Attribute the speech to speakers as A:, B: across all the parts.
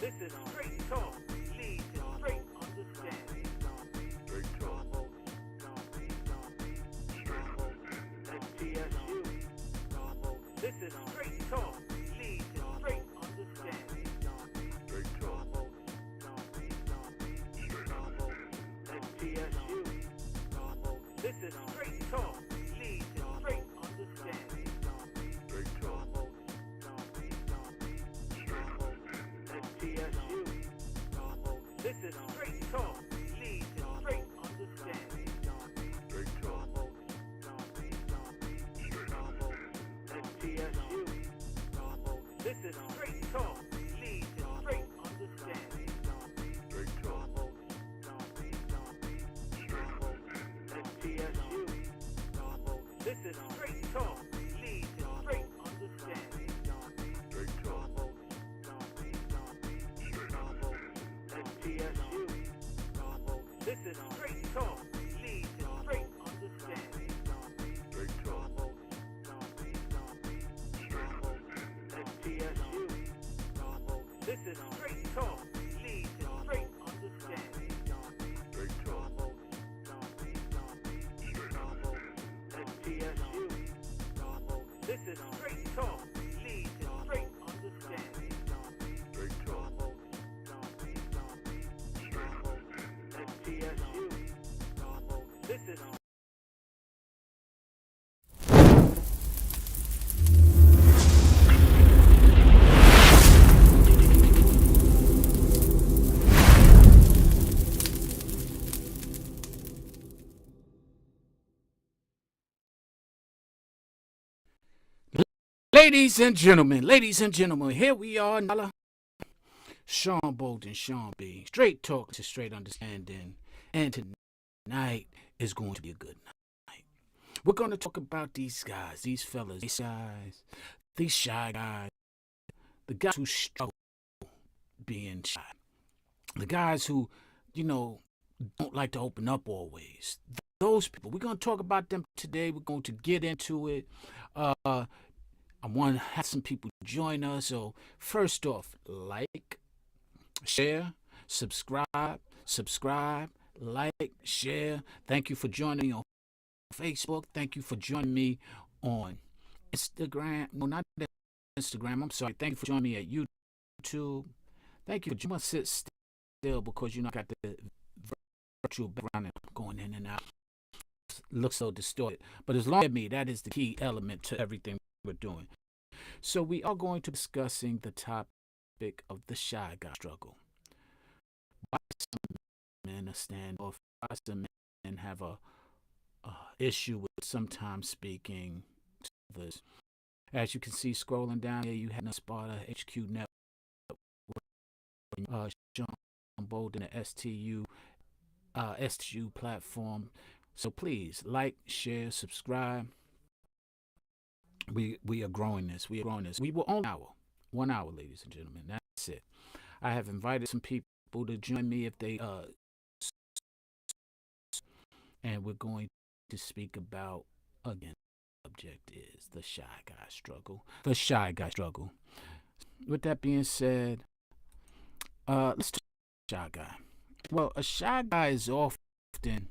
A: This is straight talk, lead to straight understanding. Straight talk, STSU. This is straight talk, lead to straight understanding. Straight talk, STSU. This is straight talk, lead to straight understanding. Straight talk, STSU. This is straight talk, lead to straight understanding. Straight talk, STSU. This is straight talk, lead to straight understanding. Straight talk, STSU. This is straight talk, lead to straight understanding. Straight talk, STSU. This is straight talk, lead to straight understanding. Straight talk, STSU. This is straight talk, lead to straight understanding. Straight talk, STSU. This is straight talk, lead to straight understanding. Straight talk, STSU. This is ladies and gentlemen, here we are, Sean Bolden, Sean B. Straight talk to straight understanding. And tonight is going to be a good night. We're going to talk about these guys, these fellas, these shy guys, the guys who struggle being shy, the guys who, don't like to open up always. Those people, we're going to talk about them today. We're going to get into it. I want to have some people join us. So first off, like, share, subscribe, like, share. Thank you for joining me on Facebook. Thank you for joining me on Instagram. No, not Instagram. I'm sorry. Thank you for joining me at YouTube. Thank you. You must sit still because I got the virtual background going in and out. Looks so distorted. But as long as me, that is the key element to everything we're doing. So we are going to be discussing the topic of the shy guy struggle. Why some men are standoff, why some men have a issue with sometimes speaking to others. As you can see scrolling down here, you have Sparta HQ Network, Sean Bolden, the STU platform. So please like, share, subscribe. We are growing this. We will own 1 hour, ladies and gentlemen. That's it. I have invited some people to join me if they and we're going to speak about, again, the subject is the shy guy struggle. The shy guy struggle. With that being said, let's talk about shy guy. Well, a shy guy is often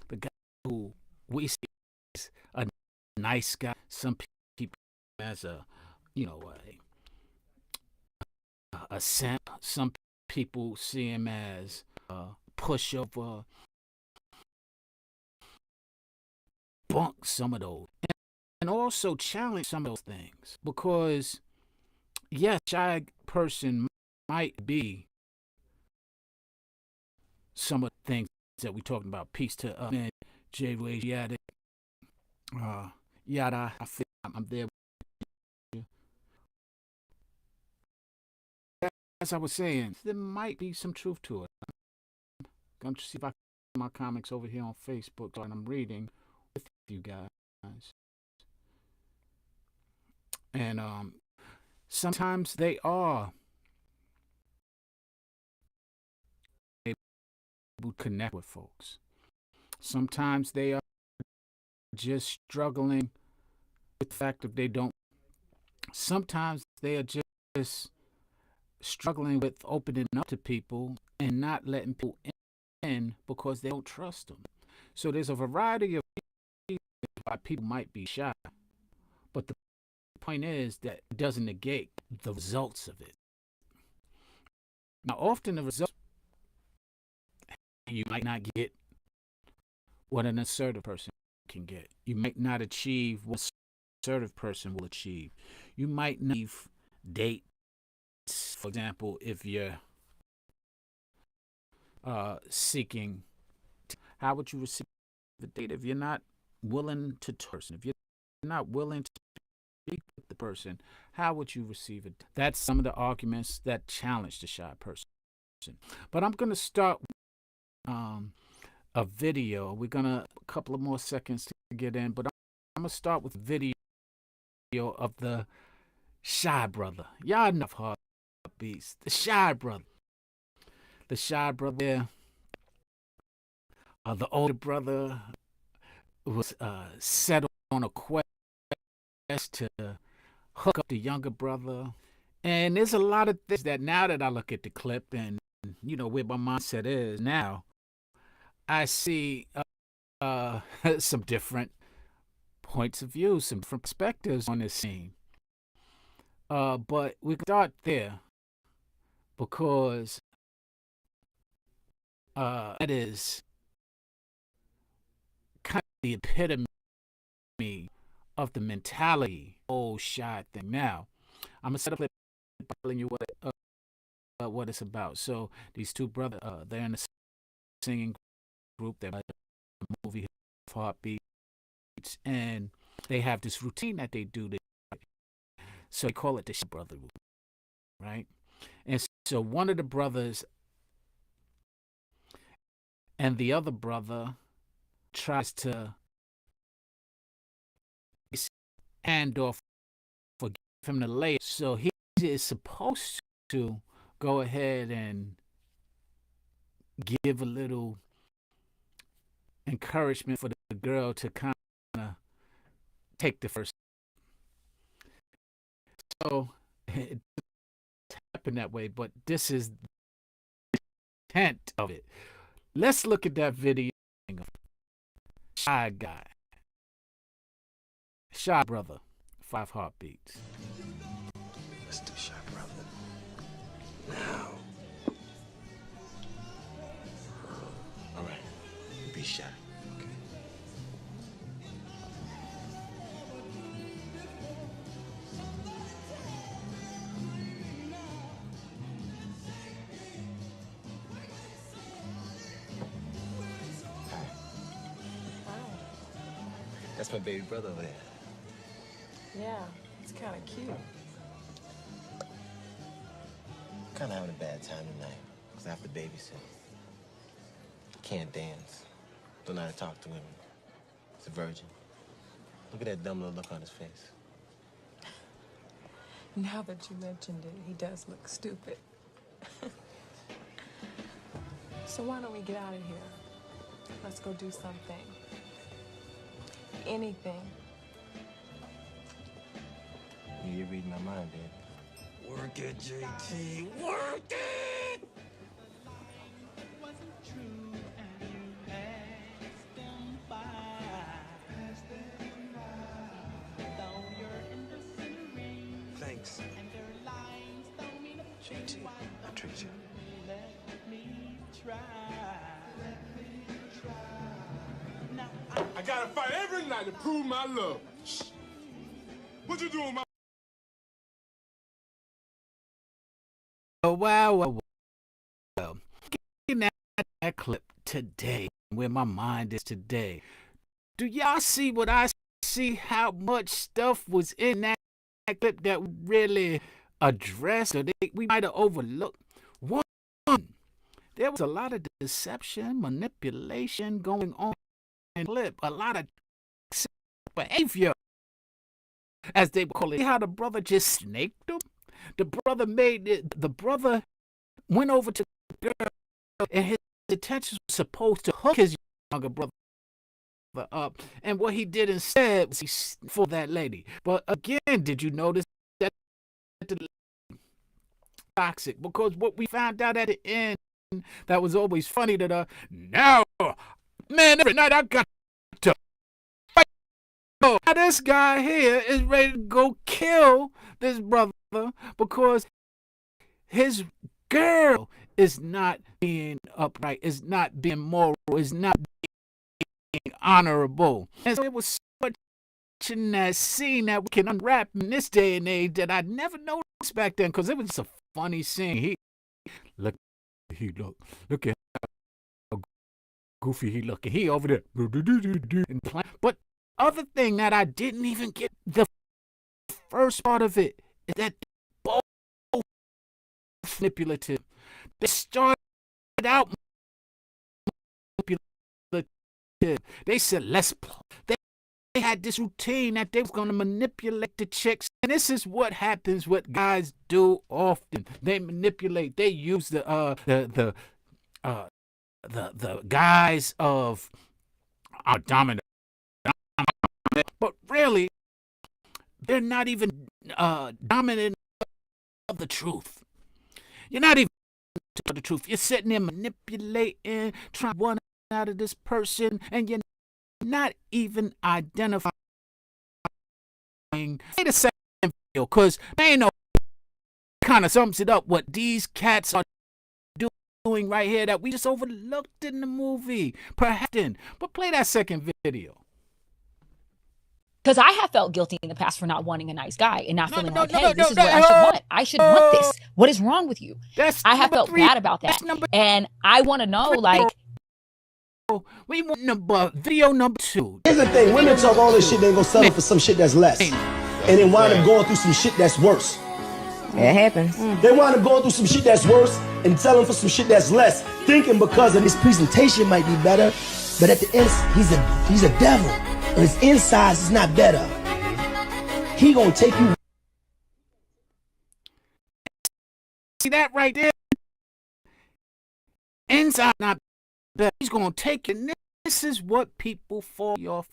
A: the guy who we see as a nice guy. Some people as a simp. Some people see him as a pushover. Bunk some of those. And also challenge some of those things. Because, yes, shy person might be some of the things that we're talking about. Peace to men, J. Wade, yada. I feel I'm there. As I was saying, there might be some truth to it. I'm going to see if I can get my comics over here on Facebook, and I'm reading with you guys. And sometimes they are able to connect with folks. Sometimes they are just struggling with the fact that they don't. Sometimes they are just struggling with opening up to people and not letting people in because they don't trust them. So there's a variety of reasons why people might be shy, but the point is that it doesn't negate the results of it. Now, often the results you might not get what an assertive person can get. You might not achieve what an assertive person will achieve. You might not date, for example, if you're seeking, how would you receive the date if you're not willing to person? If you're not willing to speak with the person, how would you receive it? That's some of the arguments that challenge the shy person. But I'm going to start with a video. We're going to a couple of more seconds to get in, but I'm going to start with a video of the shy brother. Y'all know heartbeats. The shy brother. The shy brother there. The older brother was set on a quest to hook up the younger brother. And there's a lot of things that now that I look at the clip and, you know, where my mindset is now, I see some different points of view, some different perspectives on this scene. But we can start there because that is kind of the epitome of the mentality, old shy thing. Now, I'm gonna set up a clip telling you what it's about. So these two brothers, they're in a singing group. They're like a movie Heartbeats, and they have this routine that they do. So they call it the Shy Brother routine, right? And so one of the brothers and the other brother tries to hand off for him to lay. So he is supposed to go ahead and give a little encouragement for the girl to kind of take the first. So it happened that way, but this is the intent of it. Let's look at that video of ShyGuy. Shy Brother, 5 Heartbeats.
B: Let's do Shy Brother. Now. All right. Be shy. Okay. Hi. That's my baby brother over there.
C: Yeah, it's kind of cute.
B: Kind of having a bad time tonight because I have to babysit. Can't dance. Don't know how to talk to women. He's a virgin. Look at that dumb little look on his face.
C: Now that you mentioned it, he does look stupid. So why don't we get out of here? Let's go do something. Anything.
B: You're reading my mind, babe.
D: Work it, JT. Work it! Thanks.
B: JT, I treat you.
D: I gotta fight every night to prove my love. Shh. What you doing, my...
A: Oh, wow. Looking at that clip today, where my mind is today, do y'all see what I see? How much stuff was in that clip that really addressed or we might have overlooked? One, there was a lot of deception, manipulation going on in the clip, a lot of behavior, as they would call it. See how the brother just snaked him? The brother went over to the girl, and his intentions were supposed to hook his younger brother up. And what he did instead was he for that lady. But again, did you notice that toxic, because what we found out at the end that was always funny that now, man, every night I got to fight. Now this guy here is ready to go kill this brother because his girl is not being upright, is not being moral, is not being honorable. And so it was such in that scene that we can unwrap in this day and age that I never noticed back then, because it was a funny scene. Look at how goofy he looking. He over there. But other thing that I didn't even get the first part of it is that both manipulative. They started out manipulative. They said let's play. They had this routine that they was gonna manipulate the chicks, and this is what happens. What guys do often, they manipulate. They use the guise of dominant, but really, they're not even dominant of the truth. You're not even to the truth. You're sitting there manipulating, trying one out of this person, and you're not even identifying the second video, because they know kind of sums it up what these cats are doing right here that we just overlooked in the movie. Perhaps, but play that second video.
E: Because I have felt guilty in the past for not wanting a nice guy and not feeling like, hey, this is what I should want. I should want this. What is wrong with you? I have felt bad about that. And I want to know, like,
A: we want video number 2.
F: Here's the thing, women talk all this shit, they gonna settle for some shit that's less. And then wind up going through some shit that's worse.
G: It happens.
F: They wind up going through some shit that's worse and selling for some shit that's less, thinking because of his presentation might be better, but at the end, he's a devil. And his insides is not better. He gonna take you.
A: See that right there? Inside not better. He's gonna take you. This is what people fall off.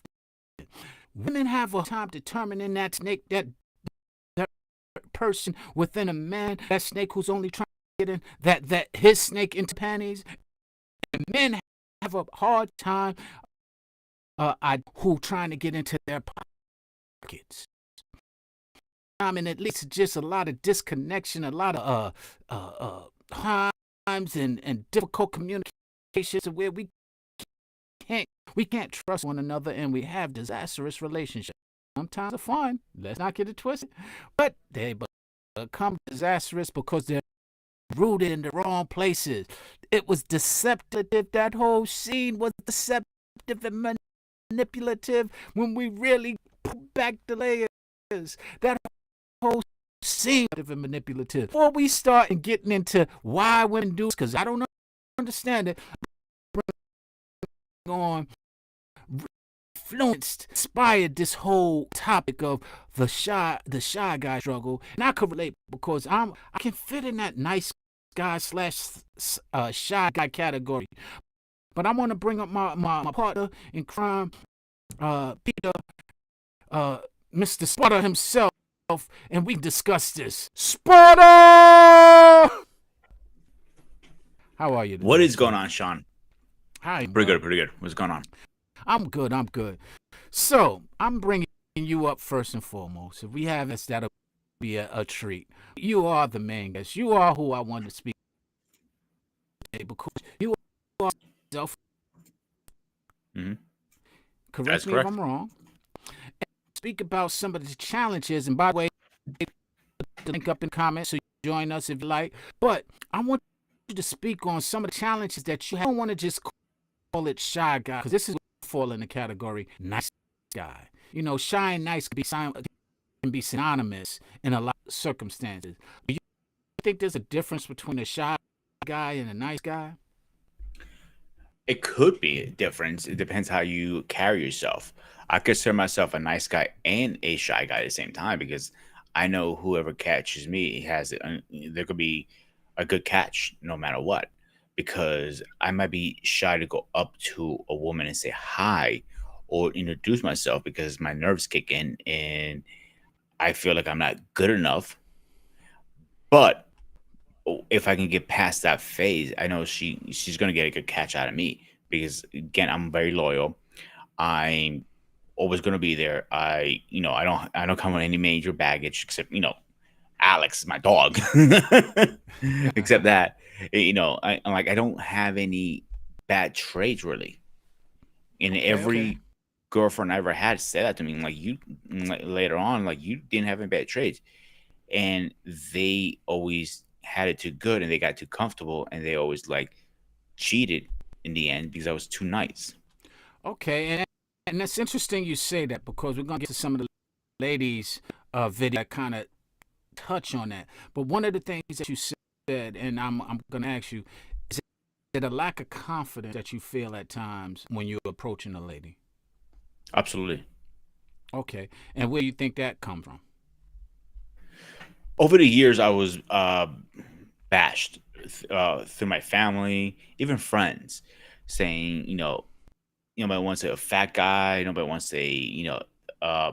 A: Women have a time determining that snake, that person within a man, that snake who's only trying to get in that his snake into panties. And men have a hard time who trying to get into their pockets. I mean, at least just a lot of disconnection, a lot of times and difficult communications where we can't trust one another, and we have disastrous relationships. Sometimes they're fun. Let's not get it twisted, but they become disastrous because they're rooted in the wrong places. It was deceptive. That whole scene was deceptive and manipulative when we really pull back the layers. That whole scene was manipulative. Before we start getting into why women do, because I don't understand it, bring on influenced, inspired this whole topic of the shy guy struggle, and I could relate because I can fit in that nice guy / shy guy category. But I want to bring up my partner in crime, Peter, Mr. Sparta himself, and we can discuss this. Sparta! How are you today?
H: What is going on, Sean?
A: Hi.
H: Pretty good. What's going on?
A: I'm good. So, I'm bringing you up first and foremost. If we have this, that'll be a treat. You are the main guest. You are who I wanted to speak today because you are self.
H: Mm-hmm.
A: Correct me if I'm wrong. And speak about some of the challenges. And by the way, link up in comments so you join us if you like. But I want you to speak on some of the challenges that you have. I don't want to just call it shy guy, because this is fall in the category nice guy. You know, shy and nice can be synonymous in a lot of circumstances. Do you think there's a difference between a shy guy and a nice guy?
H: It could be a difference. It depends how you carry yourself. I consider myself a nice guy and a shy guy at the same time because I know whoever catches me there could be a good catch no matter what. Because I might be shy to go up to a woman and say hi or introduce myself because my nerves kick in and I feel like I'm not good enough. But if I can get past that phase, I know she's gonna get a good catch out of me because again, I'm very loyal. I'm always gonna be there. I don't come with any major baggage except Alex is my dog. Except that I don't have any bad traits really. And
A: Okay.
H: every girlfriend I ever had said that to me, like later on, like you didn't have any bad traits, and they always had it too good, and they got too comfortable, and they always like cheated in the end because I was too nice.
A: Okay, and that's interesting you say that because we're gonna get to some of the ladies' video that kind of touch on that. But one of the things that you said, and I'm gonna ask you, is it a lack of confidence that you feel at times when you're approaching a lady?
H: Absolutely.
A: Okay, and where do you think that comes from?
H: Over the years, I was bashed through my family, even friends, saying, nobody wants a fat guy, nobody wants a, uh,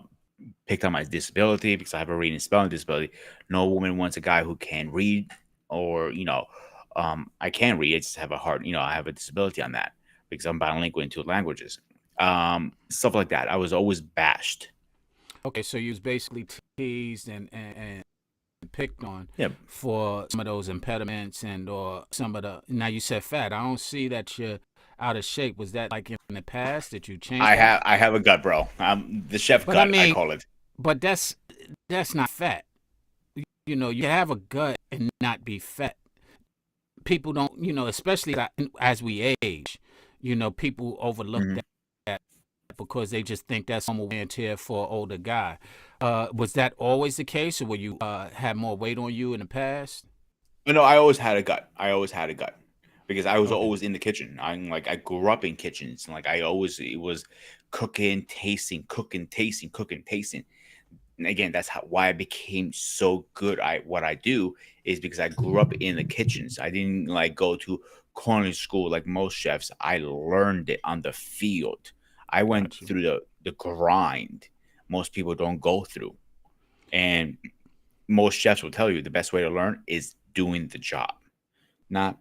H: picked on my disability because I have a reading and spelling disability. No woman wants a guy who can read, or I can read. I just have a hard, I have a disability on that because I'm bilingual in two languages. Stuff like that. I was always bashed.
A: Okay, so you was basically teased and picked on
H: Yeah,
A: for some of those impediments and or some of the. Now you said fat. I don't see that you're out of shape. Was that like in the past? Did you change
H: I
A: that?
H: have I have a gut, bro. The chef
A: But I
H: gut, I
A: mean,
H: call it.
A: but that's not fat. You can have a gut and not be fat. People don't, especially as we age, people overlook
H: Mhm.
A: that because they just think that's normal wear and tear for an older guy. Was that always the case, or were you had more weight on you in the past?
H: No, I always had a gut. I always had a gut because I was
A: Okay,
H: always in the kitchen. I grew up in kitchens, and like I always it was cooking, tasting, cooking, tasting. And again, that's why I became so good at what I do is because I grew up in the kitchens. I didn't like go to culinary school like most chefs. I learned it on the field. I went
A: got you.
H: through the grind most people don't go through. And most chefs will tell you the best way to learn is doing the job. Not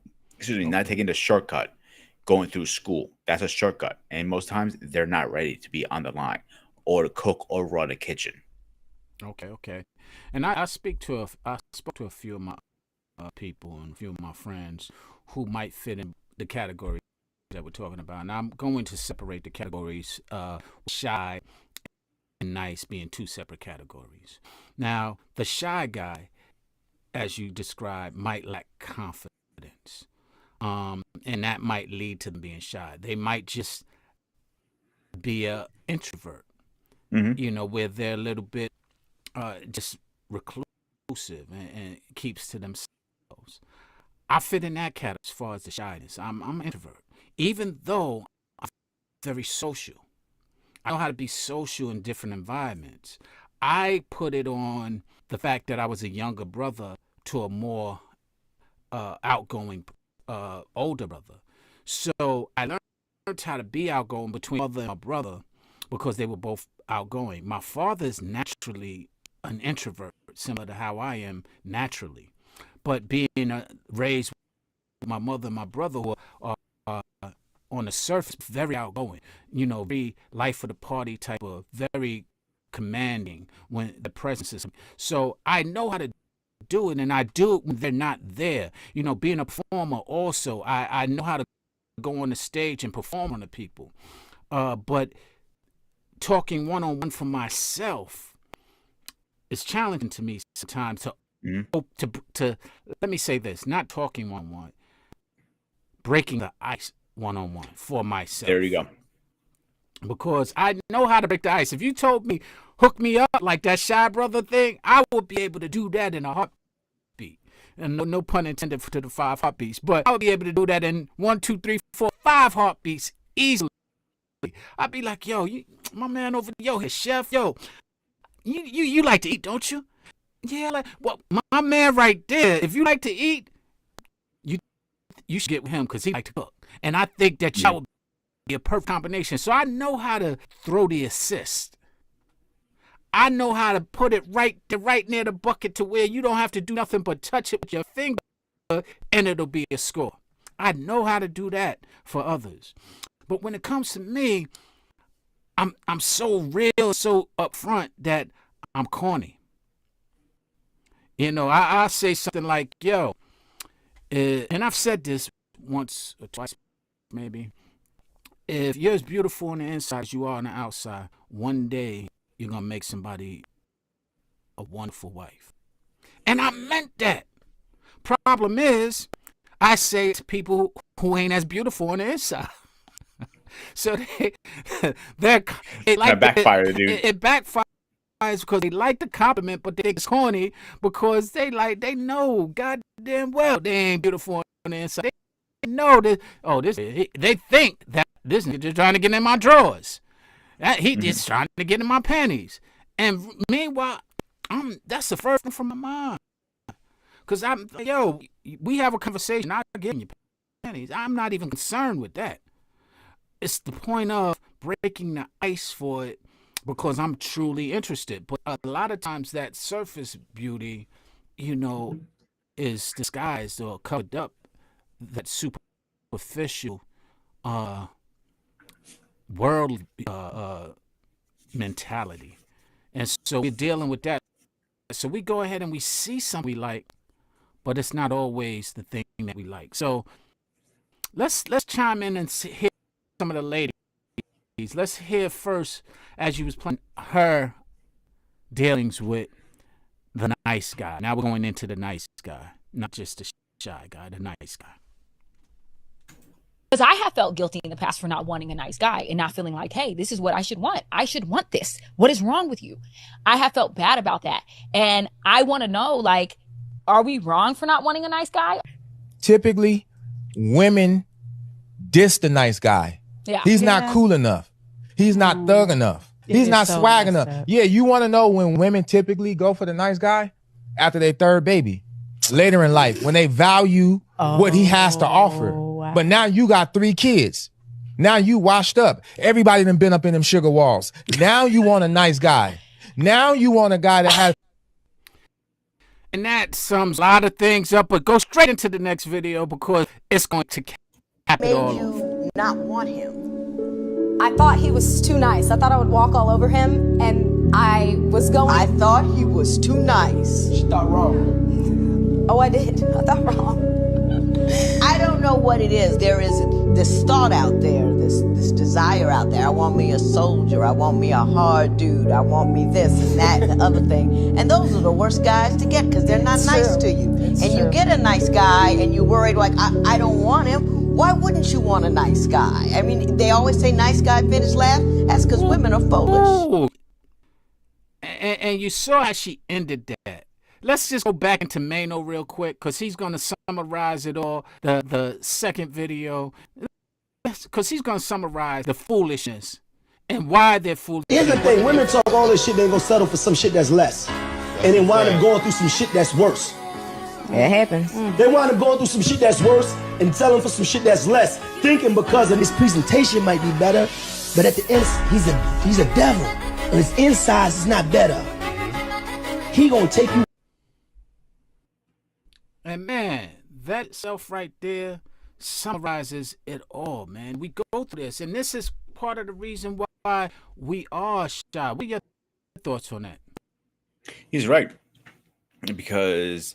H: not
A: Okay,
H: taking the shortcut, going through school. That's a shortcut. And most times they're not ready to be on the line or to cook or run a kitchen.
A: okay. And I spoke to a few of my people and a few of my friends who might fit in the category that we're talking about. And I'm going to separate the categories, shy and nice being two separate categories. Now, the shy guy, as you described, might lack confidence. And that might lead to them being shy. They might just be a introvert,
H: Hmm.
A: where they're a little bit just reclusive and keeps to themselves. I fit in that category as far as the shyness. I'm an introvert, even though I'm very social. I know how to be social in different environments. I put it on the fact that I was a younger brother to a more outgoing older brother. So I learned how to be outgoing between my mother and my brother because they were both outgoing. My father is naturally an introvert, similar to how I am naturally. But being raised with my mother and my brother who are on the surface very outgoing, very life of the party type of, very commanding when the presence is. So I know how to do it, and I do it when they're not there. Being a performer also, I know how to go on the stage and perform on the people. But talking one on one for myself is challenging to me sometimes
H: Hmm.
A: to let me say this, not talking one on one, breaking the ice one on one for
H: There you
A: myself.
H: go.
A: Because I know how to break the ice. If you told me hook me up like that shy brother thing, I would be able to do that in a heartbeat. And no pun intended to the 5 heartbeats, but I would be able to do that in 1, 2, 3, 4, 5 heartbeats easily. I'd be like, yo, my man over there, yo, his chef, yo, you like to eat, don't you? Yeah, like, well, my man right there. If you like to eat, you you should get with him because he like to cook. And I think that y'all
H: Mhm.
A: would be a perfect combination. So I know how to throw the assist. I know how to put it right near the bucket to where you don't have to do nothing but touch it with your finger. and it'll be a score. I know how to do that for others. But when it comes to me, I'm so real, so upfront that I'm corny. You know, I say something like, yo, and I've said this once or twice, maybe. If you're as beautiful on the inside as you are on the outside, one day you're going to make somebody a wonderful wife. And I meant that. Problem is, I say it to people who ain't as beautiful on the inside. So it like
H: backfired, dude.
A: It backfires because they like the compliment, but they it's corny because they know goddamn well they ain't beautiful on the inside. They know that they think that this nigga just trying to get in my drawers. That he just trying to get in my panties. And meanwhile, that's the first thing from my mind. Cause we have a conversation. I get in your panties. I'm not even concerned with that. It's the point of breaking the ice for it because I'm truly interested. But a lot of times that surface beauty, is disguised or covered up. That superficial world mentality. And so we're dealing with that. So we go ahead and we see something we like, but it's not always the thing that we like. So let's chime in and hear some of the ladies. Let's hear first, as you was playing, her dealings with the nice guy. Now we're going into the nice guy, not just the shy guy, the nice guy.
E: Because I have felt guilty in the past for not wanting a nice guy and not feeling like, hey, this is what I should want. I should want this. What is wrong with you? I have felt bad about that. And I want to know, like, are we wrong for not wanting a nice guy?
G: Typically, women diss the nice guy.
E: Yeah.
G: He's not cool enough. He's not thug enough. He's not swag enough. Yeah, you want to know when women typically go for the nice guy? After their third baby. Later in life, when they value what he has to offer. Wow. But now you got 3 kids. Now you washed up. Everybody done been up in them sugar walls. Now you want a nice guy. Now you want a guy that has...
A: And that sums a lot of things up, but go straight into the next video because it's going to cap it all.
I: Made you not want him?
J: I thought he was too nice. I thought I would walk all over him, and I was going...
I: I thought he was too nice.
F: She thought wrong.
J: Oh, I did. I thought wrong.
I: I don't know what it is. There is this thought out there, this desire out there. I want me a soldier. I want me a hard dude. I want me this and that and the other thing. And those are the worst guys to get because they're not nice to you. You get a nice guy and you're worried like, I don't want him. Why wouldn't you want a nice guy? I mean, they always say nice guy finish last. That's because women are foolish.
A: And you saw how she ended that. Let's just go back into Mano real quick because he's going to summarize it all, the second video, because he's going to summarize the foolishness and why they're foolish.
F: Here's the thing. Women talk all this shit, they ain't going to settle for some shit that's less. And then wind up going through some shit that's worse.
I: It happens.
F: They wind up going through some shit that's worse and selling for some shit that's less, thinking because of his presentation might be better, but at the end, he's a devil. And his insides is not better. He going to take you.
A: And man, that itself right there summarizes it all, man. We go through this, and this is part of the reason why we are shy. What are your thoughts on that?
H: He's right. Because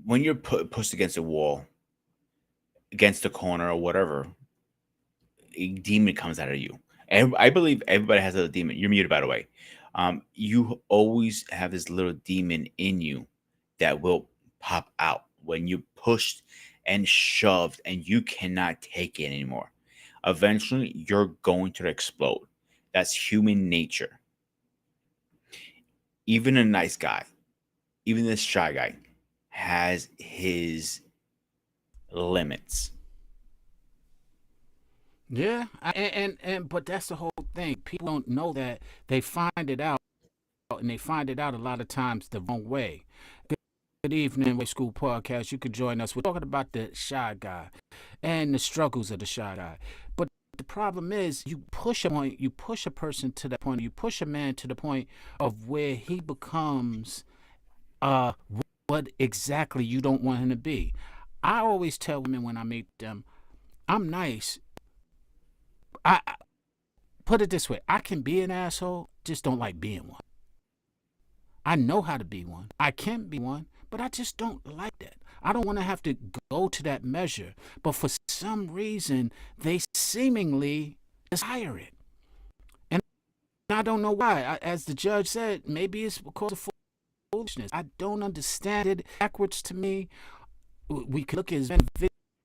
H: when you're pushed against a wall, against the corner or whatever, a demon comes out of you. And I believe everybody has a demon. You're muted, by the way. You always have this little demon in you that will pop out when you're pushed and shoved and you cannot take it anymore. Eventually, you're going to explode. That's human nature. Even a nice guy, even this shy guy, has his limits.
A: Yeah, but that's the whole thing. People don't know that. They find it out, and they find it out a lot of times the wrong way. Good evening, Way School Podcast. You could join us. We're talking about the shy guy and the struggles of the shy guy. But the problem is, you push a person to that point. You push a man to the point of where he becomes what exactly you don't want him to be. I always tell women when I meet them, I'm nice. I put it this way, I can be an asshole, just don't like being one. I know how to be one. I can be one, but I just don't like that. I don't want to have to go to that measure. But for some reason, they seemingly desire it. And I don't know why. As the judge said, maybe it's because of foolishness. I don't understand it. Backwards to me. We could look at his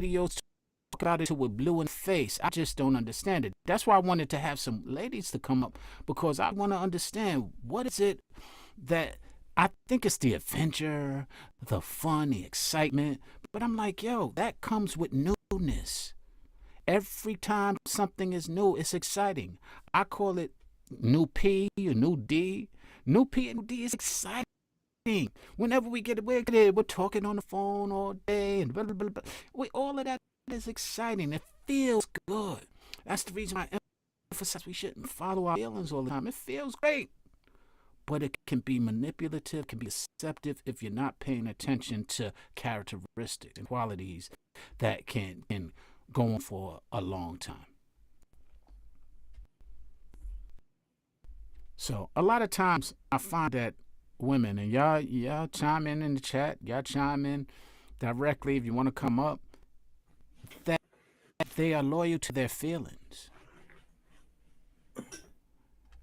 A: videos, talk about it till we're blue in the face. I just don't understand it. That's why I wanted to have some ladies to come up, because I want to understand, what is it that I think it's the adventure, the fun, the excitement. But I'm like, yo, that comes with newness. Every time something is new, it's exciting. I call it new P or new D. New P and new D is exciting. Whenever we get away, we're talking on the phone all day and blah, blah, blah, blah. All of that is exciting. It feels good. That's the reason I emphasize we shouldn't follow our feelings all the time. It feels great. But it can be manipulative, can be deceptive if you're not paying attention to characteristics and qualities that can go on for a long time. So a lot of times I find that women, and y'all chime in the chat, y'all chime in directly if you want to come up, that they are loyal to their feelings.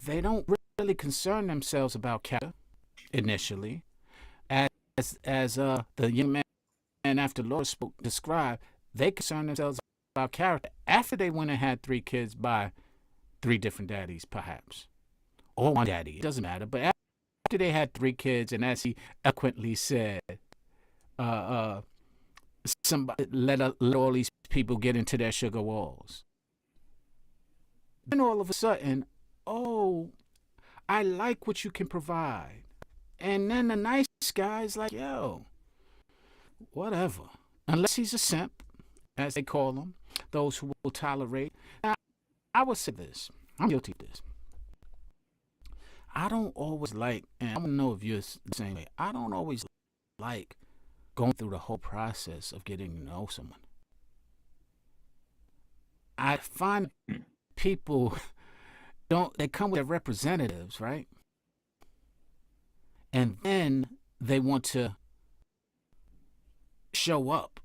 A: They don't really concern themselves about character initially, as the young man after Laura spoke described. They concern themselves about character after they went and had 3 kids by 3 different daddies, perhaps, or one daddy. It doesn't matter. But after they had 3 kids, and as he eloquently said, somebody let all these people get into their sugar walls. And all of a sudden, oh, I like what you can provide. And then the nice guy's like, yo, whatever. Unless he's a simp, as they call them, those who will tolerate. Now, I would say this. I'm guilty of this. I don't always like, and I don't know if you're the same way, I don't always like going through the whole process of getting to know someone. I find people they come with their representatives, right? And then they want to show up.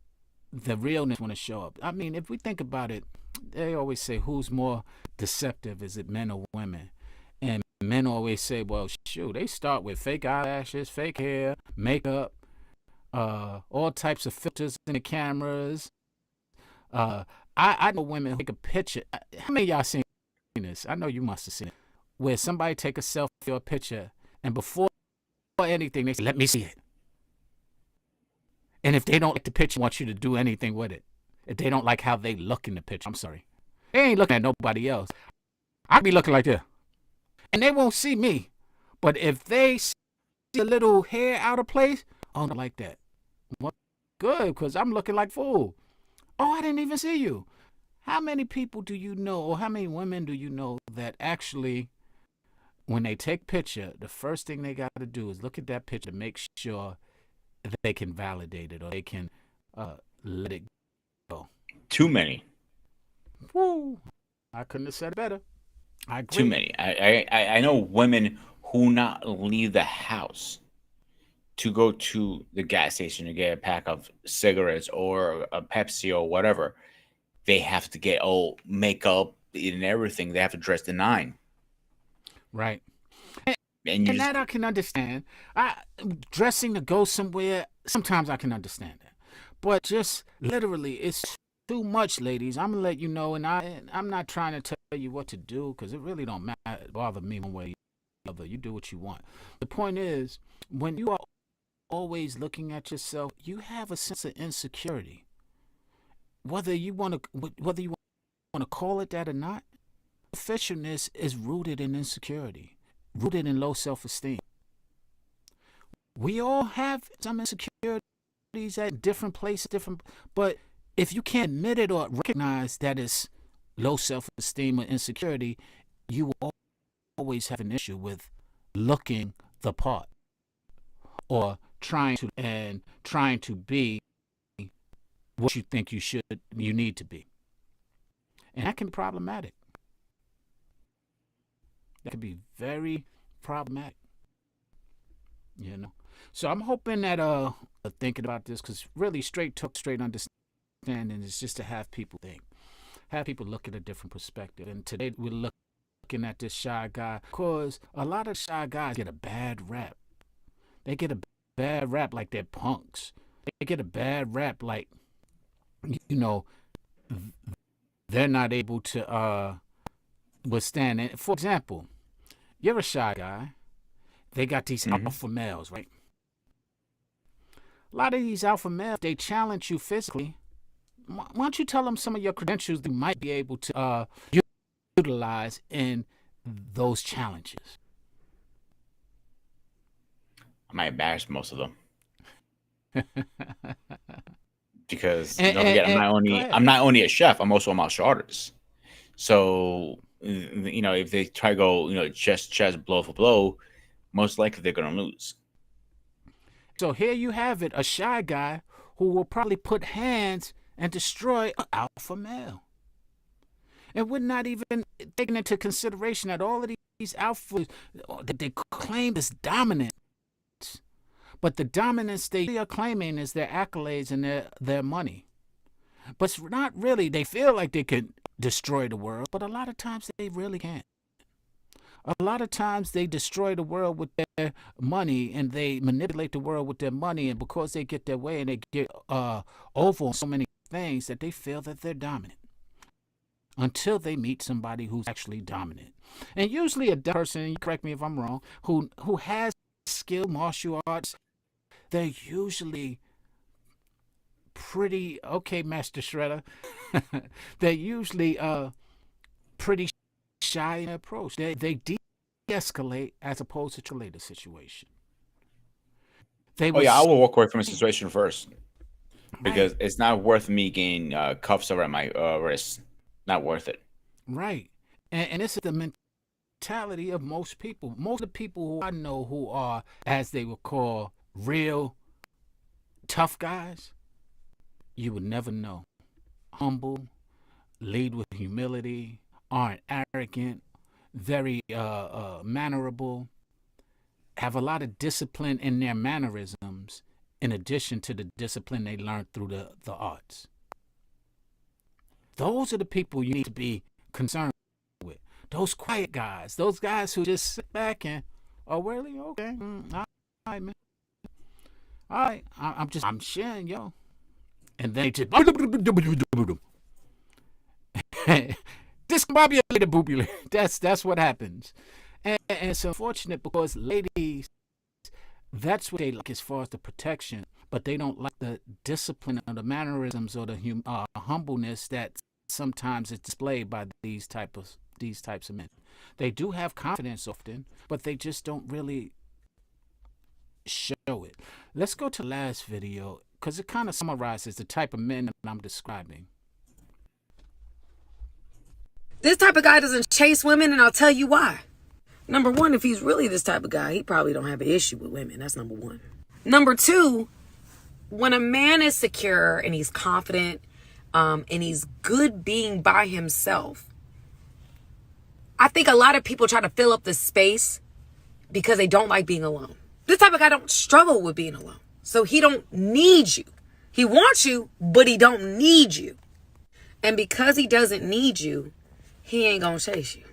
A: The realness want to show up. I mean, if we think about it, they always say, who's more deceptive? Is it men or women? And men always say, well, shoot, they start with fake eyelashes, fake hair, makeup, all types of filters in the cameras. I know women who take a picture. How many of y'all seen this? I know you must have seen it. Where somebody take a selfie or a picture, and before anything, they say, let me see it. And if they don't like the picture, want you to do anything with it. If they don't like how they look in the picture, I'm sorry. They ain't looking at nobody else. I be looking like this. And they won't see me. But if they see a little hair out of place, oh, not like that. Well, good, because I'm looking like fool. Oh, I didn't even see you. How many people do you know, or how many women do you know that actually, when they take a picture, the first thing they got to do is look at that picture to make sure that they can validate it or they can let it go?
H: Too many.
A: Woo! I couldn't have said it better. I agree.
H: Too many. I know women who not leave the house to go to the gas station to get a pack of cigarettes or a Pepsi or whatever. They have to get all makeup and everything. They have to dress the 9.
A: Right. And that I can understand. Dressing to go somewhere, sometimes I can understand that. But just literally, it's too much, ladies. I'm going to let you know, and I'm not trying to tell you what to do, because it really don't matter, bother me one way or the other. You do what you want. The point is, when you are always looking at yourself, you have a sense of insecurity. Whether you want to call it that or not, officialness is rooted in insecurity, rooted in low self-esteem. We all have some insecurities at different places, but if you can't admit it or recognize that it's low self-esteem or insecurity, you will always have an issue with looking the part or trying to be what you think you need to be. And that can be problematic. That can be very problematic. So I'm hoping that thinking about this, because really straight talk, straight understanding is just to have people think. Have people look at a different perspective. And today we're looking at this shy guy, because a lot of shy guys get a bad rap. They get a bad rap like they're punks. They get a bad rap like, they're not able to withstand it. For example, you're a shy guy. They got these alpha males, right? A lot of these alpha males, they challenge you physically. Why don't you tell them some of your credentials you might be able to utilize in those challenges?
H: I might embarrass most of them. Because don't forget, I'm not only a chef, I'm also a martial artist. So if they try to go chest blow for blow, most likely they're gonna lose.
A: So here you have it, a shy guy who will probably put hands and destroy an alpha male. And we're not even taking into consideration that all of these alphas that they claim is dominant. But the dominance they are claiming is their accolades and their money. But it's not really. They feel like they can destroy the world, but a lot of times they really can't. A lot of times they destroy the world with their money, and they manipulate the world with their money, and because they get their way and they get over on so many things that they feel that they're dominant until they meet somebody who's actually dominant. And usually a person, you correct me if I'm wrong, who has skill, martial arts, they're usually pretty, okay, Master Shredder, they're usually pretty shy in their approach. They de-escalate as opposed to escalate the situation.
H: I will walk away from a situation first. Because it's not worth me getting cuffs around my wrist. Not worth it.
A: Right. And this is the mentality of most people. Most of the people who I know who are, as they would call, real tough guys, you would never know. Humble, lead with humility, aren't arrogant, very mannerable, have a lot of discipline in their mannerisms, in addition to the discipline they learned through the arts. Those are the people you need to be concerned with. Those quiet guys. Those guys who just sit back and, oh, really? Okay. All right, man. All right. I'm sharing, yo. And they just, discombobulated boobulated. That's what happens. And it's unfortunate because ladies, that's what they like as far as the protection, but they don't like the discipline or the mannerisms or the humbleness that sometimes is displayed by these types of men. They do have confidence often, but they just don't really show it. Let's go to the last video because it kind of summarizes the type of men that I'm describing.
K: This type of guy doesn't chase women, and I'll tell you why. Number one, if he's really this type of guy, he probably don't have an issue with women. That's number one. Number two, when a man is secure and he's confident and he's good being by himself, I think a lot of people try to fill up the space because they don't like being alone. This type of guy don't struggle with being alone. So he don't need you. He wants you, but he don't need you. And because he doesn't need you, he ain't gonna chase you.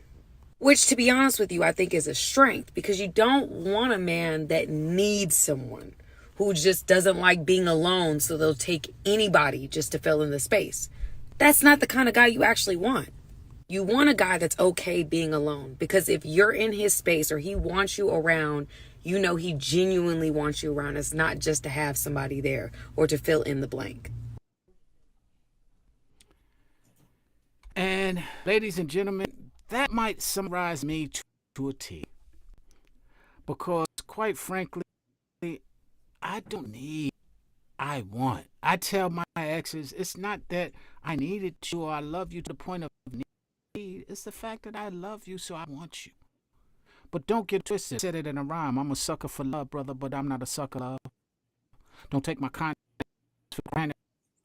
K: Which, to be honest with you, I think is a strength, because you don't want a man that needs someone who just doesn't like being alone, so they'll take anybody just to fill in the space. That's not the kind of guy you actually want. You want a guy that's okay being alone, because if you're in his space or he wants you around, you know he genuinely wants you around. It's not just to have somebody there or to fill in the blank.
A: And ladies and gentlemen, that might summarize me to a T. Because quite frankly, I don't need, I want. I tell my exes, it's not that I needed you or I love you to the point of need. It's the fact that I love you, so I want you. But don't get twisted. I said it in a rhyme. I'm a sucker for love, brother, but I'm not a sucker for love. Don't take my kindness for granted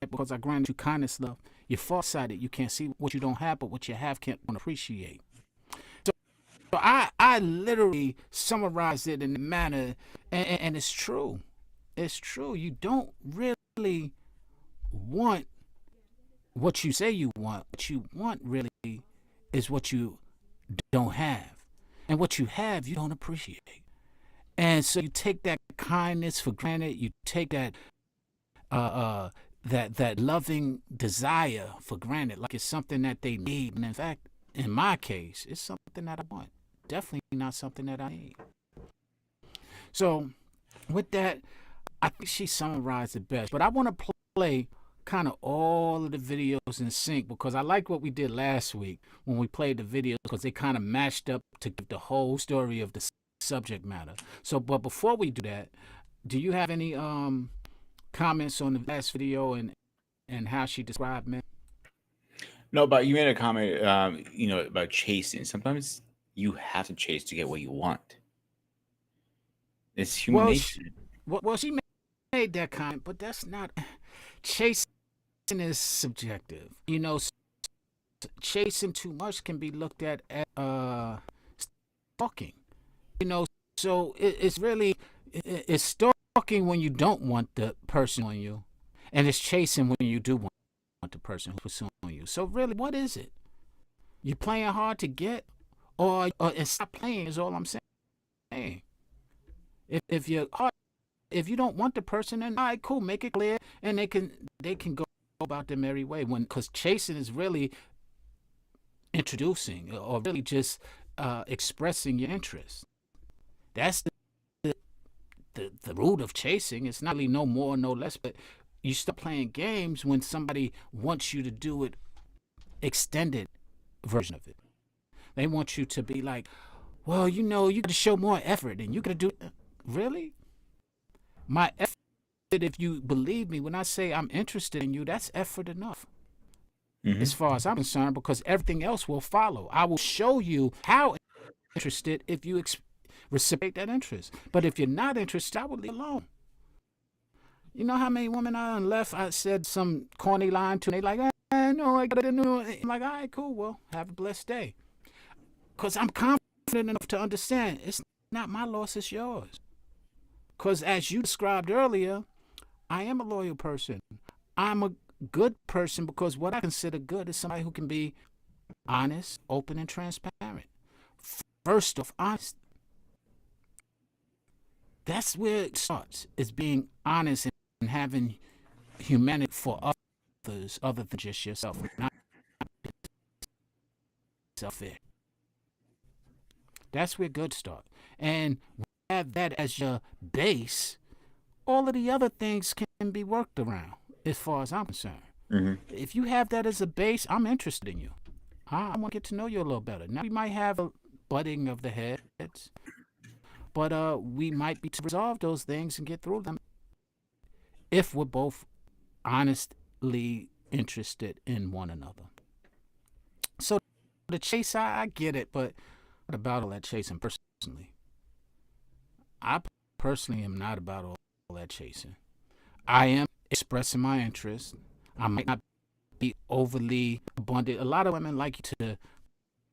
A: because I granted you kindness, love. You're farsighted. You can't see what you don't have, but what you have can't appreciate. So I literally summarized it in a manner, and it's true. It's true. You don't really want what you say you want. What you want really is what you don't have. And what you have, you don't appreciate. And so you take that kindness for granted. You take that that loving desire for granted, like it's something that they need. And in fact, in my case, it's something that I want. Definitely not something that I need. So with that, I think she summarized it best. But I want to play kind of all of the videos in sync because I like what we did last week when we played the videos because they kind of matched up to give the whole story of the subject matter. So, but before we do that, do you have any comments on the last video and how she described men?
H: No, but you made a comment, about chasing. Sometimes you have to chase to get what you want. It's human nature.
A: Well, she made that comment, but that's not chasing. Is subjective. Chasing too much can be looked at as stalking. So it's really it's stalking when you don't want the person on you, and it's chasing when you do want the person who's pursuing you. So really, what is it? You playing hard to get, or stop playing is all I'm saying. If you don't want the person, then all right, cool, make it clear, and they can go about their merry way. Because chasing is really introducing or really just expressing your interest. That's the root of chasing. It's not really no more, no less, but you start playing games when somebody wants you to do it, extended version of it. They want you to be like, well, you got to show more effort and you got to do it. Really? My effort, if you believe me, when I say I'm interested in you, that's effort enough. Mm-hmm. As far as I'm concerned, because everything else will follow. I will show you how interested if you reciprocate that interest. But if you're not interested, I will leave alone. You know how many women I left? I said some corny line to them. They like, no, I gotta know. I'm like, all right, cool. Well, have a blessed day. Because I'm confident enough to understand it's not my loss, it's yours. Because as you described earlier, I am a loyal person. I'm a good person because what I consider good is somebody who can be honest, open, and transparent. First off, honest. That's where it starts, is being honest and having humanity for others other than just yourself. Not selfish. That's where good starts. And when you have that as your base, all of the other things can be worked around as far as I'm concerned. Mm-hmm. If you have that as a base, I'm interested in you. I want to get to know you a little better. Now, we might have a butting of the heads, but we might be to resolve those things and get through them if we're both honestly interested in one another. So the chase, I get it, but what about all that chasing personally? I personally am not about all that chasing. I am expressing my interest. I might not be overly abundant. A lot of women like to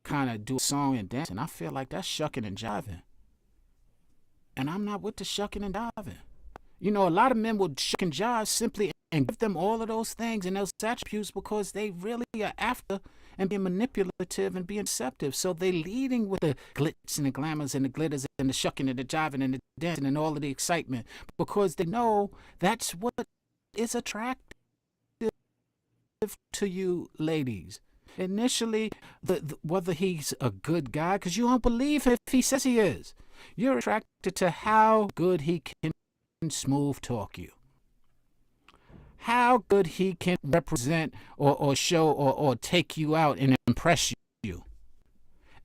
A: kind of do a song and dance, and I feel like that's shucking and jiving. And I'm not with the shucking and jiving. A lot of men will shuck and jive simply and give them all of those things and those attributes because they really are after and being manipulative and being deceptive. So they're leading with the glitz and the glamours and the glitters and the shucking and the jiving and the dancing and all of the excitement because they know that's what is attractive to you ladies. Initially, whether he's a good guy, because you don't believe him if he says he is. You're attracted to how good he can smooth talk you. How good he can represent or show or take you out and impress you.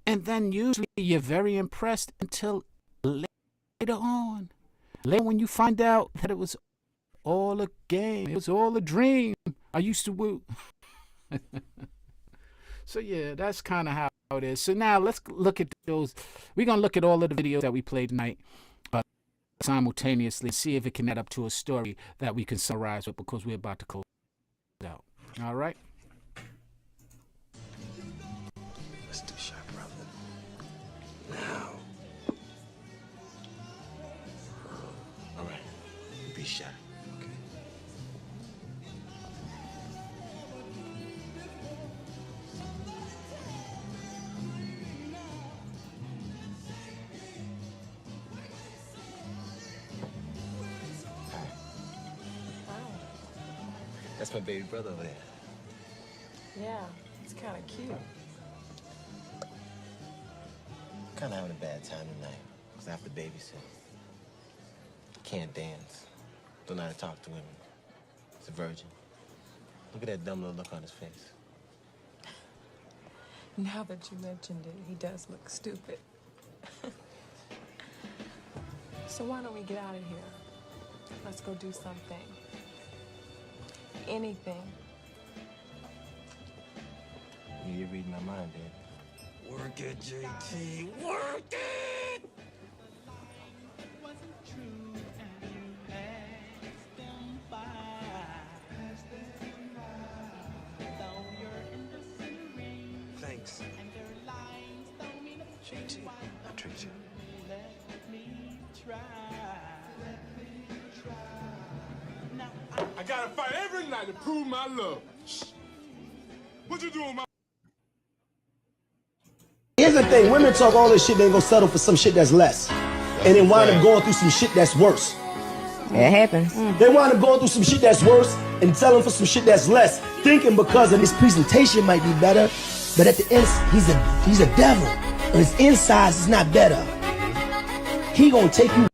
A: And then usually you're very impressed until later on. Later when you find out that it was all a game. It was all a dream. I used to woo. So yeah, that's kind of how it is. So now let's look at those. We're going to look at all of the videos that we played tonight. simultaneously, see if it can add up to a story that we can summarize with, because we're about to close it out. All right?
F: Let's do Shy Brother. Now.
B: All right. Be shy. Okay. Hi. That's my baby brother over there.
C: Yeah, it's kind of cute.
B: Kind of having a bad time tonight because I have to babysit. Can't dance. Don't know how to talk to women. He's a virgin. Look at that dumb little look on his face.
C: Now that you mentioned it, he does look stupid. So why don't we get out of here? Let's go do something. Anything.
B: You're reading my mind, babe.
F: Work it, JT. Work it! Thanks. JT, I treat you.
D: I gotta fight every night to prove my love. Shh. What you doing, my?
F: Here's the thing, women talk all this shit, they ain't gonna settle for some shit that's less. And then wind up going through some shit that's worse.
I: It happens.
F: They wind up going through some shit that's worse and selling for some shit that's less, thinking because of his presentation might be better, but at the end, he's a devil. And his insides is not better. He gonna take you.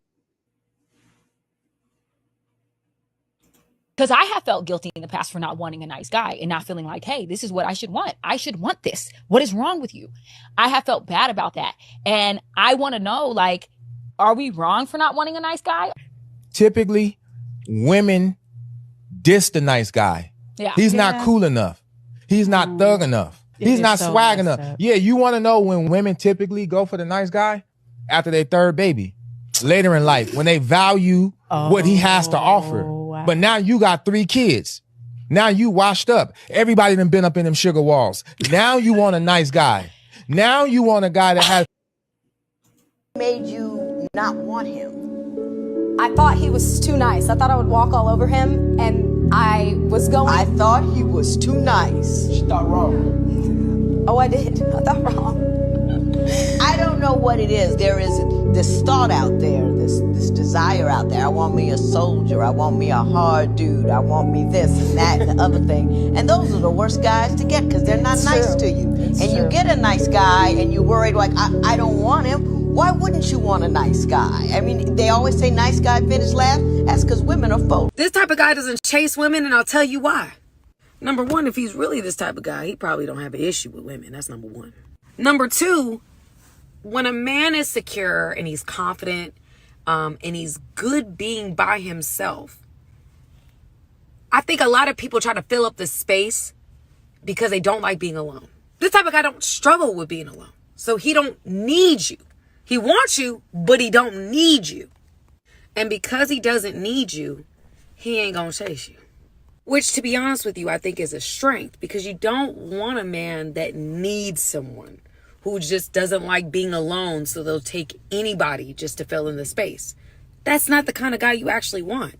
E: Because I have felt guilty in the past for not wanting a nice guy and not feeling like, hey, this is what I should want. I should want this. What is wrong with you? I have felt bad about that. And I want to know, like, are we wrong for not wanting a nice guy?
G: Typically, women diss the nice guy.
E: Yeah.
G: He's not cool enough. He's not thug enough. He's not swag enough. Yeah, you want to know when women typically go for the nice guy? After their third baby. Later in life, when they value what he has to offer.
E: Wow.
G: But now you got 3 kids. Now you washed up. Everybody done been up in them sugar walls. Now you want a nice guy. Now you want a guy that has...
I: Made you not want him?
J: I thought he was too nice. I thought I would walk all over him, and I was going...
I: I thought he was too nice.
F: She thought wrong.
J: Oh, I did. I thought wrong.
I: I don't know what it is. There is this thought out there, this desire out there. I want me a soldier. I want me a hard dude. I want me this and that and the other thing. And those are the worst guys to get because they're not nice to you. You get a nice guy and you're worried like, I don't want him. Why wouldn't you want a nice guy? I mean, they always say nice guy finish last. That's because women are folk.
K: This type of guy doesn't chase women, and I'll tell you why. Number one, if he's really this type of guy, he probably don't have an issue with women. That's number one. Number two, when a man is secure and he's confident and he's good being by himself, I think a lot of people try to fill up the space because they don't like being alone. This type of guy don't struggle with being alone. So he don't need you. He wants you, but he don't need you. And because he doesn't need you, he ain't gonna chase you. Which, to be honest with you, I think is a strength, because you don't want a man that needs someone, who just doesn't like being alone, so they'll take anybody just to fill in the space. That's not the kind of guy you actually want.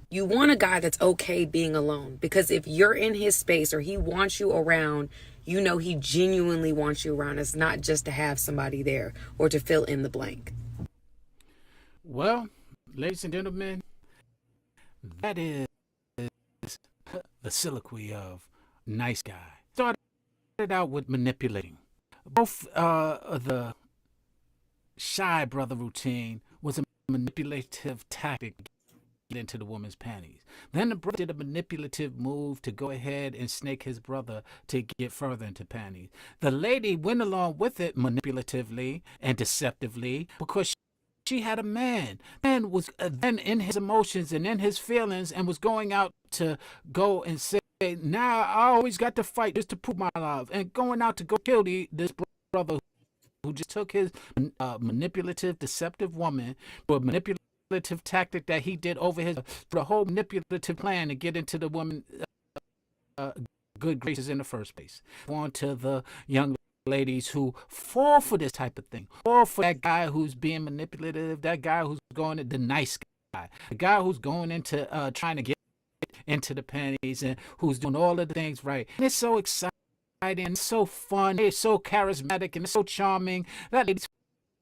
K: You want a guy that's okay being alone, because if you're in his space or he wants you around, you know he genuinely wants you around. It's not just to have somebody there or to fill in the blank.
A: Well, ladies and gentlemen, that is the soliloquy of nice guy. Started out with manipulating. Both the shy brother routine was a manipulative tactic to get into the woman's panties. Then the brother did a manipulative move to go ahead and snake his brother to get further into panties. The lady went along with it manipulatively and deceptively because she had a man. Man was then in his emotions and in his feelings and was going out to go and say, now I always got to fight just to prove my love, and going out to go kill this brother who just took his manipulative, deceptive woman to a manipulative manipulative tactic that he did over the whole manipulative plan to get into the woman good graces in the first place. On to the young ladies who fall for this type of thing, fall for that guy who's being manipulative, that guy who's going to the nice guy, the guy who's going into trying to get into the panties and who's doing all of the things right. And it's so exciting, and it's so fun, it's so charismatic, and it's so charming that ladies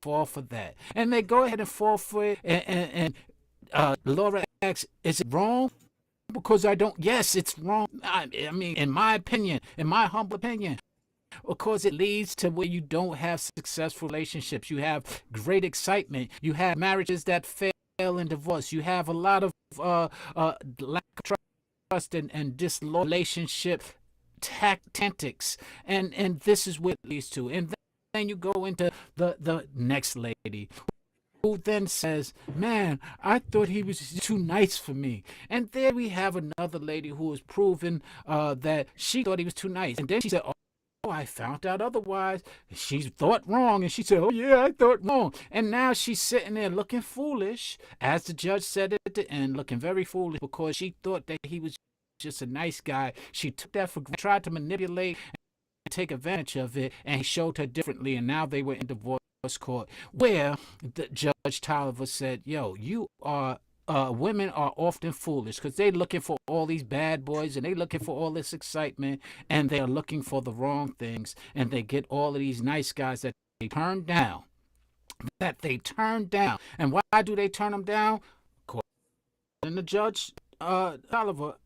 A: fall for that, and they go ahead and fall for it. And Laura asks, "Is it wrong?" Because I don't. Yes, it's wrong. I mean, in my opinion, in my humble opinion. Because it leads to where you don't have successful relationships. You have great excitement. You have marriages that fail in divorce. You have a lot of lack of trust and disloyal relationship tactics. And this is what it leads to. And then you go into the next lady, who then says, "Man, I thought he was too nice for me." And there we have another lady who has proven that she thought he was too nice. And then she said, "Oh, I found out otherwise." She thought wrong, and she said, "Oh yeah, I thought wrong." And now she's sitting there looking foolish, as the judge said at the end, looking very foolish because she thought that he was just a nice guy. She took that for granted, tried to manipulate and take advantage of it, and he showed her differently. And now they were in divorce court, where the Judge Tolliver said, "Yo, you are." Women are often foolish because they're looking for all these bad boys and they're looking for all this excitement, and they are looking for the wrong things, and they get all of these nice guys that they turn down. And why do they turn them down? According to Judge Tolliver,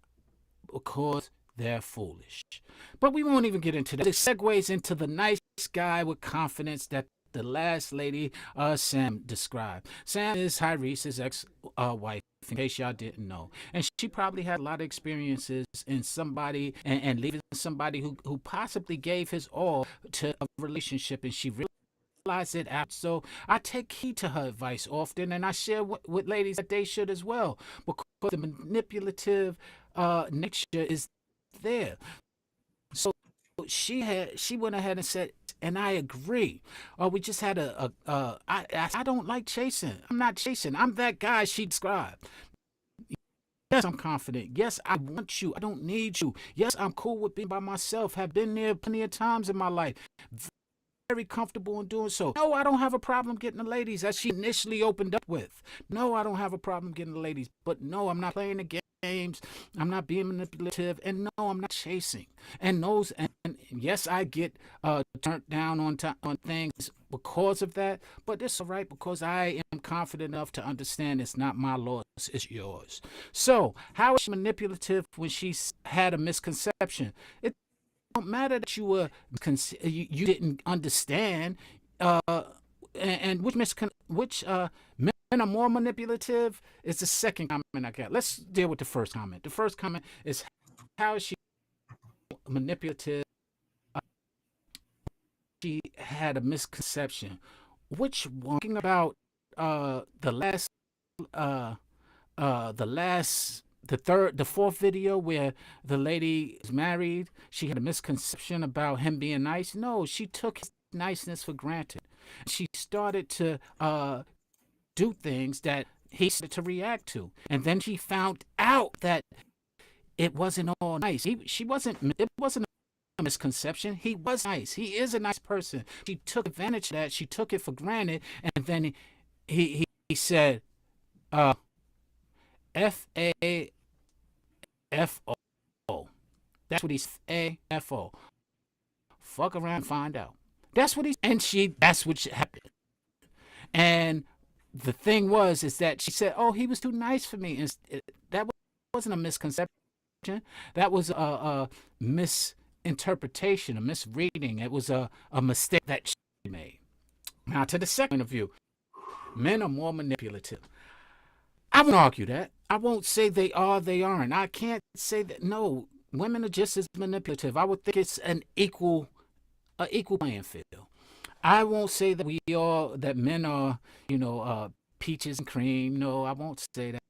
A: because they're foolish. But we won't even get into that. It segues into the nice guy with confidence that the last lady, Sam, described. Sam is Tyrese's ex-wife, in case y'all didn't know. And she probably had a lot of experiences in somebody and leaving somebody who possibly gave his all to a relationship, and she realized it out. So I take heed to her advice often, and I share with ladies that they should as well, because the manipulative nature is there. So she went ahead and said, and I agree. We just had I don't like chasing. I'm not chasing. I'm that guy she described. Yes, I'm confident. Yes, I want you. I don't need you. Yes, I'm cool with being by myself. Have been there plenty of times in my life. Very comfortable in doing so. No, I don't have a problem getting the ladies, as she initially opened up with. No, I don't have a problem getting the ladies. But no, I'm not playing the games. I'm not being manipulative. And no, I'm not chasing. And yes, I get turned down on things because of that. But it's all right, because I am confident enough to understand it's not my loss, it's yours. So how is she manipulative when she had a misconception? It don't matter that you didn't understand, and which men are more manipulative is the second comment I got. Let's deal with the first comment. The first comment is, how is she manipulative? She had a misconception. Which one? Talking about the fourth video where the lady is married. She had a misconception about him being nice. No, she took his niceness for granted. She started to do things that he started to react to, and then she found out that it wasn't all nice. It wasn't a misconception. He was nice. He is a nice person. She took advantage of that. She took it for granted, and then he said, F-A-F-O. That's what he's A-F-O. Fuck around and find out. That's what that's what happened. And the thing is that she said, "Oh, he was too nice for me." And that wasn't a misconception. That was a misinterpretation, a misreading. It was a mistake that she made. Now, to the second view, men are more manipulative. I won't argue that. I won't say they aren't. I can't say that. No, women are just as manipulative. I would think it's an equal playing field. I won't say that men are, peaches and cream. No, I won't say that.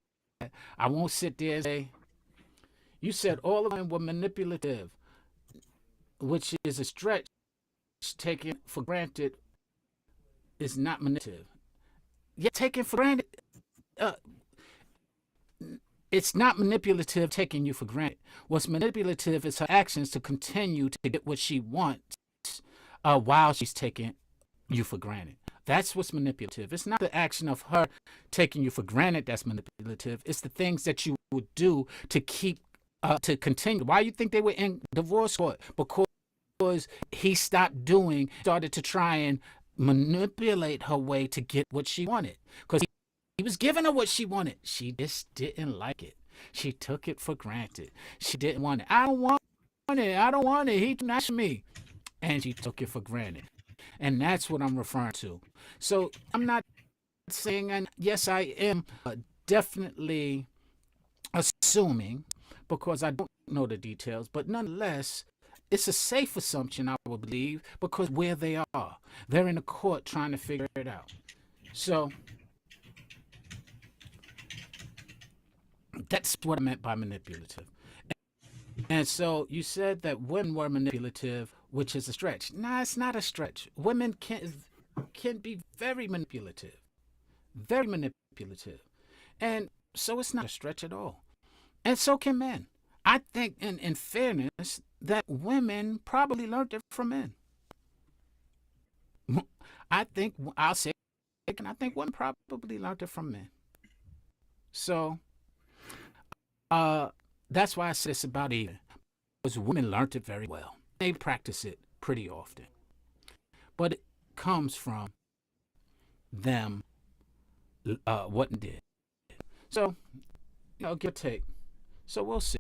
A: I won't sit there and say, you said all of them were manipulative, which is a stretch. Taken for granted is not manipulative. Yet taken for granted, it's not manipulative taking you for granted. What's manipulative is her actions to continue to get what she wants while she's taking you for granted. That's what's manipulative. It's not the action of her taking you for granted that's manipulative. It's the things that you would do to keep, to continue. Why you think they were in divorce court? Because he stopped started to try and manipulate her way to get what she wanted. Because he was giving her what she wanted. She just didn't like it. She took it for granted. She didn't want it. I don't want it. I don't want it. He that's me. And she took it for granted. And that's what I'm referring to. So I'm not saying, and yes, I am definitely assuming, because I don't know the details, but nonetheless, it's a safe assumption, I would believe, because where they are, they're in the court trying to figure it out. So that's what I meant by manipulative. And so you said that women were manipulative, which is a stretch. No, it's not a stretch. Women can be very manipulative. Very manipulative. And so it's not a stretch at all. And so can men. I think, in fairness, that women probably learned it from men. I think women probably learned it from men. So, that's why I say it's about even. Because women learned it very well. They practice it pretty often. But it comes from them, what they did. So, give or take. So we'll see.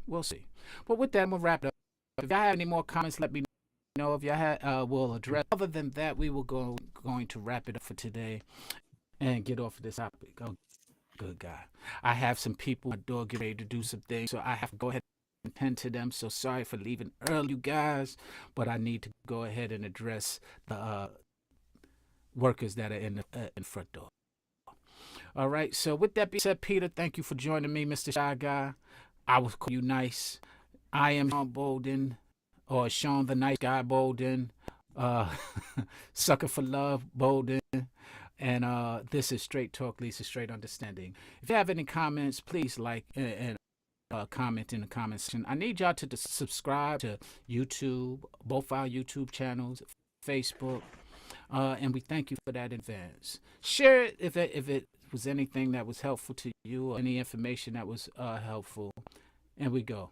A: We'll see. But with that, I'm going to wrap it up. If y'all have any more comments, let me know. If y'all have, we'll address. Other than that, we will going to wrap it up for today and get off of this topic. Oh, good guy. I have some people at my door getting ready to do some things, so I have to go ahead and tend to them. So sorry for leaving early, you guys, but I need to go ahead and address the workers that are in the front door. All right. So with that being said, Peter, thank you for joining me, Mr. Shy Guy. I will call you nice. I am Sean Bolden, or Sean the Nice Guy Bolden, Sucker for Love Bolden, and this is Straight Talk leads to Straight Understanding. If you have any comments, please like and comment in the comment section. I need y'all to subscribe to YouTube, both our YouTube channels, Facebook, and we thank you for that in advance. Share it if it was anything that was helpful to you or any information that was helpful. And we go.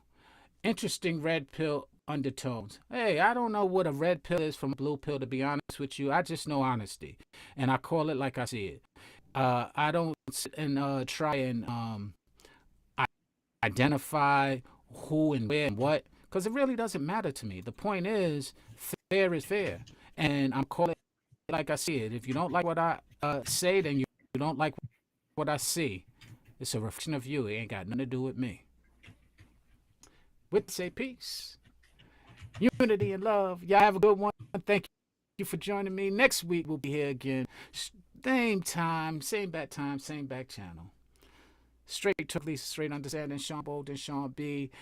A: Interesting red pill undertones. Hey, I don't know what a red pill is from a blue pill, to be honest with you. I just know honesty. And I call it like I see it. I don't sit and try and identify who and where and what, because it really doesn't matter to me. The point is, fair is fair. And I'm calling it like I see it. If you don't like what I say, then you don't like what I see. It's a reflection of you. It ain't got nothing to do with me. With say peace, unity, and love. Y'all have a good one. Thank you for joining me. Next week we'll be here again. Same time, same back channel. Straight Talk leads to Straight Understanding. Sean Bolden, Sean B,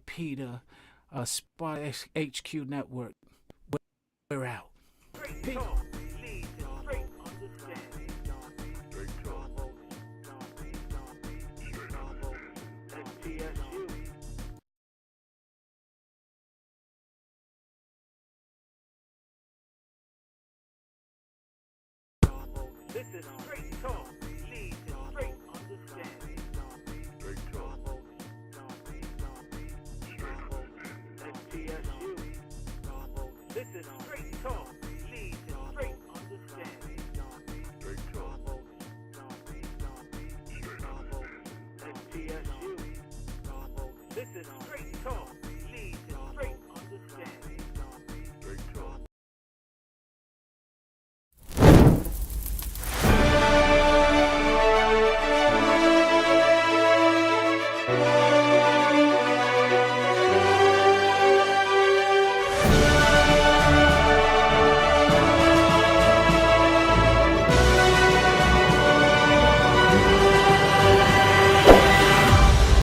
A: Peter, Spot HQ Network. We're out. Peace.
L: This is Straight Talk, leads to straight understanding. Straight Talk. STSU. This is Straight Talk, leads to straight understanding. Straight Talk. STSU. This is Straight Talk.